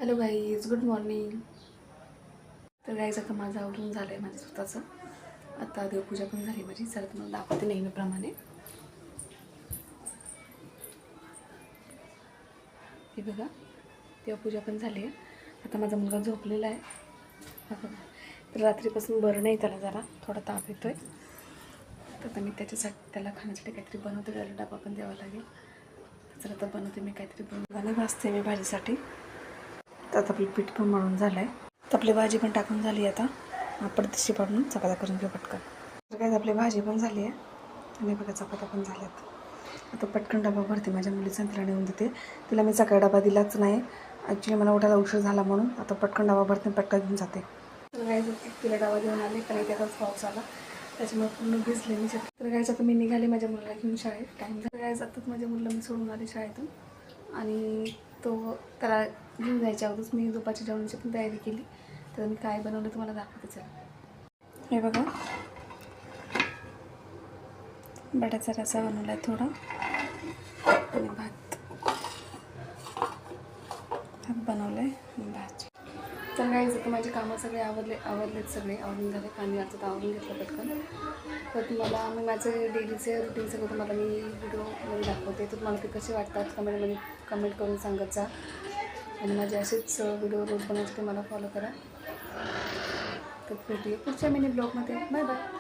Hello guys, good morning. तर guys आता माझं आवरून झालं आहे माझं स्वतःचं. आता देवपूजा पण झाली माझी. चला तुम्हाला दाखवते नेहमीप्रमाणे. हे बघा, देवपूजा पण झाली आहे. आता माझा मुलगा झोपलेला आहे. हा बघा, तर रात्रीपासून बरं नाही, त्याला जरा थोडा ताप येतो आहे. तर आता मी त्याच्यासाठी त्याला खाण्यासाठी काहीतरी बनवते. त्याला डबा पण द्यावा लागेल. चला आता बनवते मी काहीतरी बनवून भाजते मी भाजीसाठी. तर आता आपलं पीठ पण मळून झालं आहे. तर आपली भाजी पण टाकून झाली. आता आपण तशी पाडून चपात्या करून घेऊ पटकन. तर काय, आपली भाजी पण झाली आहे आणि बघा चपात्या पण झाल्यात. आता पटकन डबा भरते माझ्या मुलीचा, तिला नेऊन देते. तिला मी सकाळी डबा दिलाच नाही, ॲक्च्युली मला उठायला उशीर झाला म्हणून. आता पटकन डबा भरते, पटकन घेऊन जाते. तर काय, तिला डबा देऊन आले कारण त्याचाच पाऊस आला, त्याच्यामुळे पूर्ण भिजले मी. तर काय, आता मी निघाले माझ्या मुलाला घेऊन शाळेत. टाईम झाला. काय जातात माझ्या मुलीला मी सोडून आले शाळेतून आणि तो त्याला घेऊन जायच्या अगोदरच मी दुपारच्या जेवणाची पण तयारी केली. तर मी काय बनवलं तुम्हाला दाखवते. चला, हे बघा, बटाट्याचा रसा बनवला आहे थोडा आणि भात बनवलं आहे, भाजी. तर काय, आता माझे कामं सगळे आवरलेत सगळे आवरून झाले. आणि आता तर आवरून घेतलं पटकन. तर तुम्हाला मी माझे डेलीचे रुटीन सगळं तुम्हाला मी व्हिडिओमध्ये दाखवते. तर तुम्हाला ते कसे वाटतात कमेंटमध्ये कमेंट करून सांगत जा. आणि माझे असेच व्हिडिओ रोज बनवण्यासाठी मला फॉलो करा. तर भेटूया पुढच्या मिनी ब्लॉगमध्ये. Bye bye.